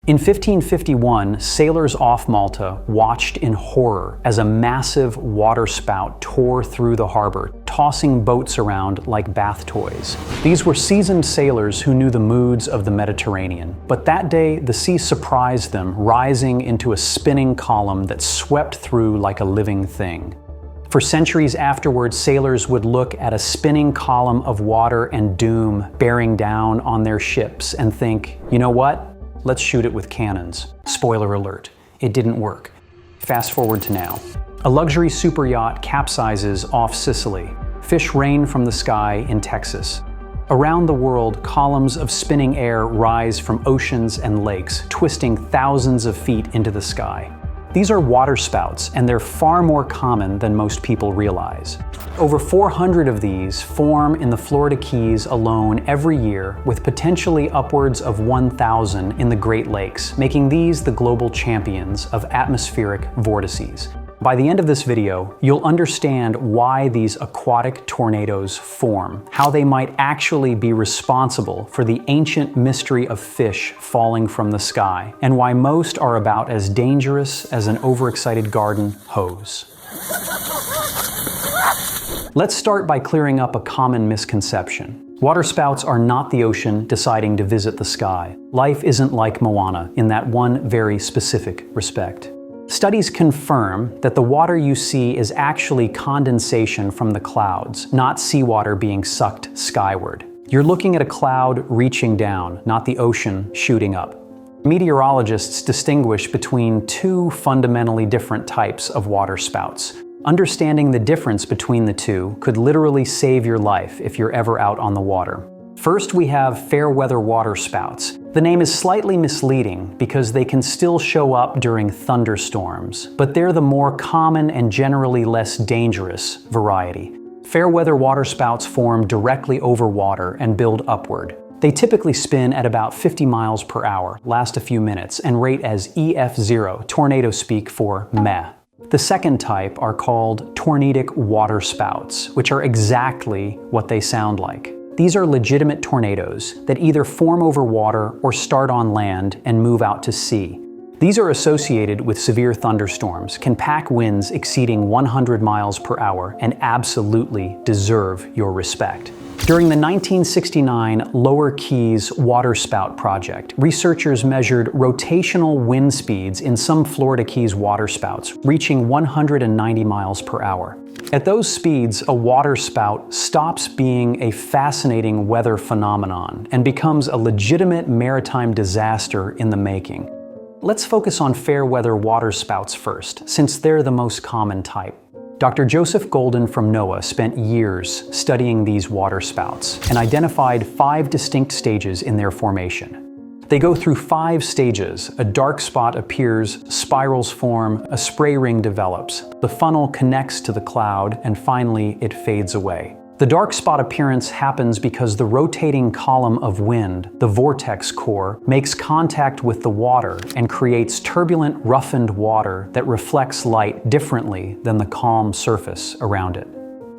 In 1551, sailors off Malta watched in horror as a massive waterspout tore through the harbor, tossing boats around like bath toys. These were seasoned sailors who knew the moods of the Mediterranean. But that day, the sea surprised them, rising into a spinning column that swept through like a living thing. For centuries afterwards, sailors would look at a spinning column of water and doom bearing down on their ships and think, you know what? Let's shoot it with cannons. Spoiler alert, it didn't work. Fast forward to now. A luxury super yacht capsizes off Sicily. Fish rain from the sky in Texas. Around the world, columns of spinning air rise from oceans and lakes, twisting thousands of feet into the sky. These are waterspouts, and they're far more common than most people realize. Over 400 of these form in the Florida Keys alone every year, with potentially upwards of 1,000 in the Great Lakes, making these the global champions of atmospheric vortices. By the end of this video, you'll understand why these aquatic tornadoes form, how they might actually be responsible for the ancient mystery of fish falling from the sky, and why most are about as dangerous as an overexcited garden hose. Let's start by clearing up a common misconception. Waterspouts are not the ocean deciding to visit the sky. Life isn't like Moana in that one very specific respect. Studies confirm that the water you see is actually condensation from the clouds, not seawater being sucked skyward. You're looking at a cloud reaching down, not the ocean shooting up. Meteorologists distinguish between two fundamentally different types of waterspouts. Understanding the difference between the two could literally save your life if you're ever out on the water. First, we have fair weather waterspouts. The name is slightly misleading because they can still show up during thunderstorms, but they're the more common and generally less dangerous variety. Fair weather waterspouts form directly over water and build upward. They typically spin at about 50 miles per hour, last a few minutes, and rate as EF0, tornado speak for meh. The second type are called Tornadic Waterspouts, which are exactly what they sound like. These are legitimate tornadoes that either form over water or start on land and move out to sea. These are associated with severe thunderstorms, can pack winds exceeding 100 miles per hour, and absolutely deserve your respect. During the 1969 Lower Keys Waterspout project, researchers measured rotational wind speeds in some Florida Keys waterspouts, reaching 190 miles per hour. At those speeds, a waterspout stops being a fascinating weather phenomenon and becomes a legitimate maritime disaster in the making. Let's focus on fair weather waterspouts first, since they're the most common type. Dr. Joseph Golden from NOAA spent years studying these waterspouts and identified 5 distinct stages in their formation. They go through 5 stages. A dark spot appears, spirals form, a spray ring develops, the funnel connects to the cloud, and finally it fades away. The dark spot appearance happens because the rotating column of wind, the vortex core, makes contact with the water and creates turbulent, roughened water that reflects light differently than the calm surface around it.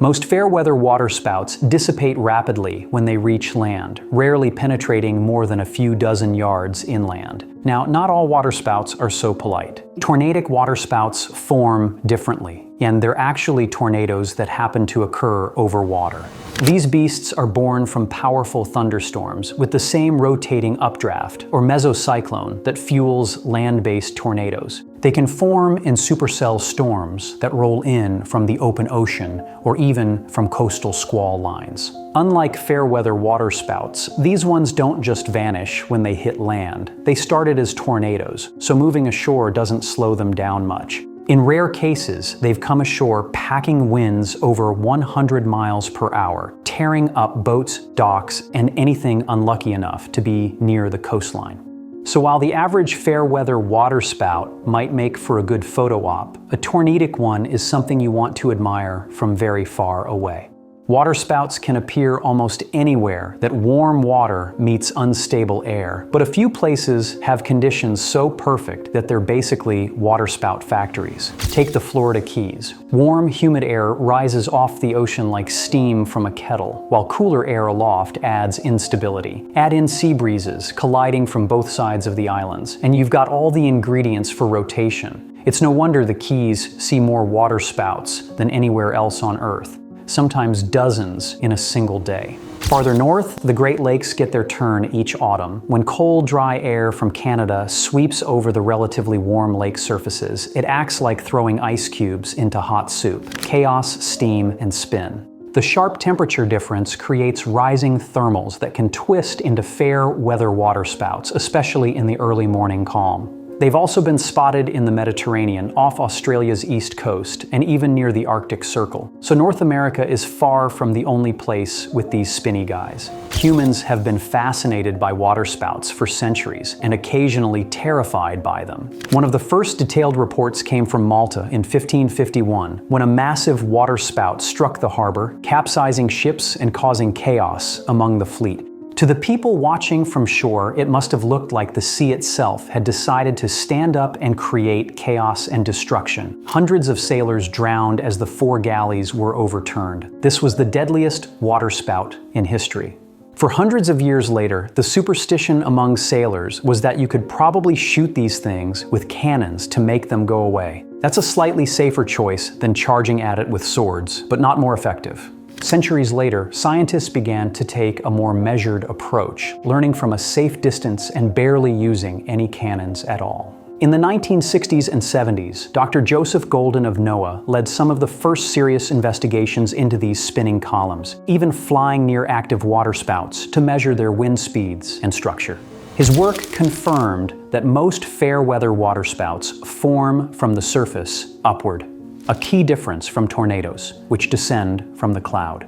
Most fair weather waterspouts dissipate rapidly when they reach land, rarely penetrating more than a few dozen yards inland. Now, not all waterspouts are so polite. Tornadic waterspouts form differently, and they're actually tornadoes that happen to occur over water. These beasts are born from powerful thunderstorms with the same rotating updraft, or mesocyclone, that fuels land-based tornadoes. They can form in supercell storms that roll in from the open ocean or even from coastal squall lines. Unlike fair weather waterspouts, these ones don't just vanish when they hit land. They started as tornadoes, so moving ashore doesn't slow them down much. In rare cases, they've come ashore packing winds over 100 miles per hour, tearing up boats, docks, and anything unlucky enough to be near the coastline. So while the average fair weather waterspout might make for a good photo op, a tornadic one is something you want to admire from very far away. Waterspouts can appear almost anywhere that warm water meets unstable air, but a few places have conditions so perfect that they're basically waterspout factories. Take the Florida Keys. Warm, humid air rises off the ocean like steam from a kettle, while cooler air aloft adds instability. Add in sea breezes colliding from both sides of the islands, and you've got all the ingredients for rotation. It's no wonder the Keys see more waterspouts than anywhere else on Earth, sometimes dozens in a single day. Farther north, the Great Lakes get their turn each autumn. When cold, dry air from Canada sweeps over the relatively warm lake surfaces, it acts like throwing ice cubes into hot soup. Chaos, steam, and spin. The sharp temperature difference creates rising thermals that can twist into fair weather waterspouts, especially in the early morning calm. They've also been spotted in the Mediterranean, off Australia's east coast, and even near the Arctic Circle. So North America is far from the only place with these spinny guys. Humans have been fascinated by waterspouts for centuries, and occasionally terrified by them. One of the first detailed reports came from Malta in 1551, when a massive waterspout struck the harbor, capsizing ships and causing chaos among the fleet. To the people watching from shore, it must have looked like the sea itself had decided to stand up and create chaos and destruction. Hundreds of sailors drowned as the 4 galleys were overturned. This was the deadliest waterspout in history. For hundreds of years later, the superstition among sailors was that you could probably shoot these things with cannons to make them go away. That's a slightly safer choice than charging at it with swords, but not more effective. Centuries later, scientists began to take a more measured approach, learning from a safe distance and barely using any cannons at all. In the 1960s and 70s, Dr. Joseph Golden of NOAA led some of the first serious investigations into these spinning columns, even flying near active waterspouts to measure their wind speeds and structure. His work confirmed that most fair weather waterspouts form from the surface upward, a key difference from tornadoes, which descend from the cloud.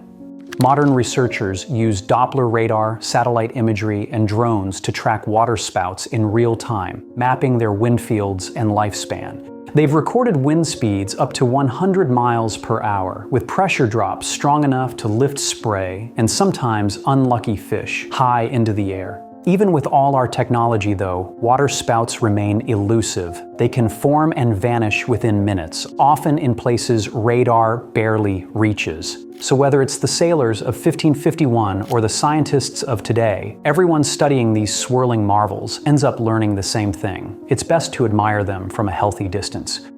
Modern researchers use Doppler radar, satellite imagery, and drones to track waterspouts in real time, mapping their wind fields and lifespan. They've recorded wind speeds up to 100 miles per hour, with pressure drops strong enough to lift spray and sometimes unlucky fish high into the air. Even with all our technology though, waterspouts remain elusive. They can form and vanish within minutes, often in places radar barely reaches. So whether it's the sailors of 1551 or the scientists of today, everyone studying these swirling marvels ends up learning the same thing. It's best to admire them from a healthy distance.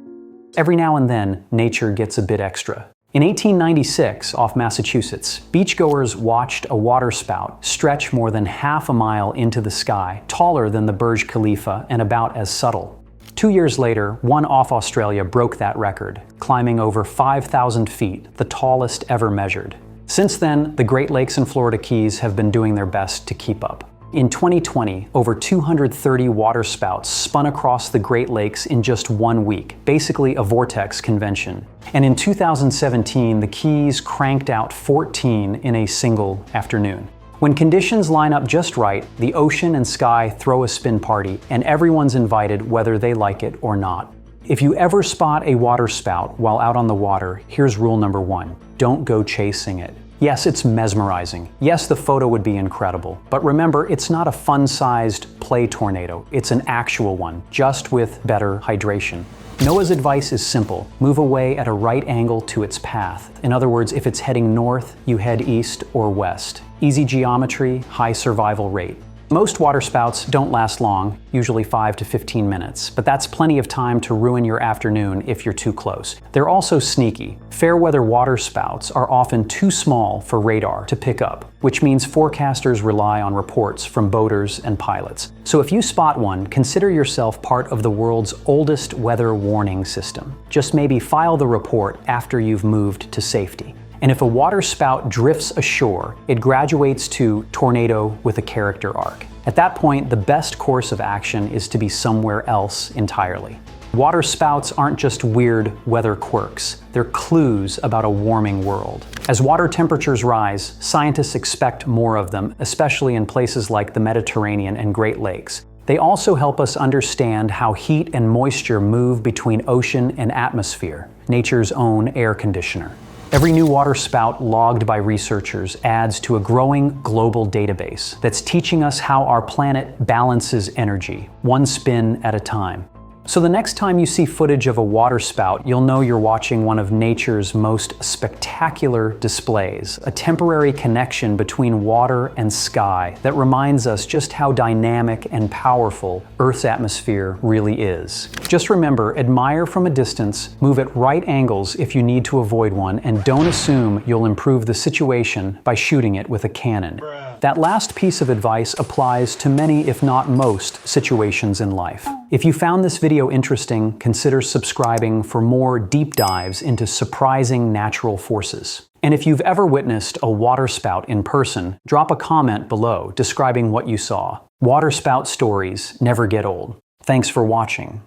Every now and then, nature gets a bit extra. In 1896, off Massachusetts, beachgoers watched a waterspout stretch more than half a mile into the sky, taller than the Burj Khalifa and about as subtle. 2 years later, one off Australia broke that record, climbing over 5,000 feet, the tallest ever measured. Since then, the Great Lakes and Florida Keys have been doing their best to keep up. In 2020, over 230 waterspouts spun across the Great Lakes in just 1 week, basically a vortex convention. And in 2017, the Keys cranked out 14 in a single afternoon. When conditions line up just right, the ocean and sky throw a spin party, and everyone's invited whether they like it or not. If you ever spot a waterspout while out on the water, here's rule number 1. Don't go chasing it. Yes, it's mesmerizing. Yes, the photo would be incredible. But remember, it's not a fun-sized play tornado. It's an actual one, just with better hydration. NOAA's advice is simple. Move away at a right angle to its path. In other words, if it's heading north, you head east or west. Easy geometry, high survival rate. Most waterspouts don't last long, usually 5 to 15 minutes, but that's plenty of time to ruin your afternoon if you're too close. They're also sneaky. Fair weather waterspouts are often too small for radar to pick up, which means forecasters rely on reports from boaters and pilots. So if you spot one, consider yourself part of the world's oldest weather warning system. Just maybe file the report after you've moved to safety. And if a waterspout drifts ashore, it graduates to tornado with a character arc. At that point, the best course of action is to be somewhere else entirely. Waterspouts aren't just weird weather quirks, they're clues about a warming world. As water temperatures rise, scientists expect more of them, especially in places like the Mediterranean and Great Lakes. They also help us understand how heat and moisture move between ocean and atmosphere, nature's own air conditioner. Every new waterspout logged by researchers adds to a growing global database that's teaching us how our planet balances energy, one spin at a time. So the next time you see footage of a waterspout, you'll know you're watching one of nature's most spectacular displays, a temporary connection between water and sky that reminds us just how dynamic and powerful Earth's atmosphere really is. Just remember, admire from a distance, move at right angles if you need to avoid one, and don't assume you'll improve the situation by shooting it with a cannon. That last piece of advice applies to many, if not most, situations in life. If you found this video interesting, consider subscribing for more deep dives into surprising natural forces. And if you've ever witnessed a waterspout in person, drop a comment below describing what you saw. Waterspout stories never get old. Thanks for watching.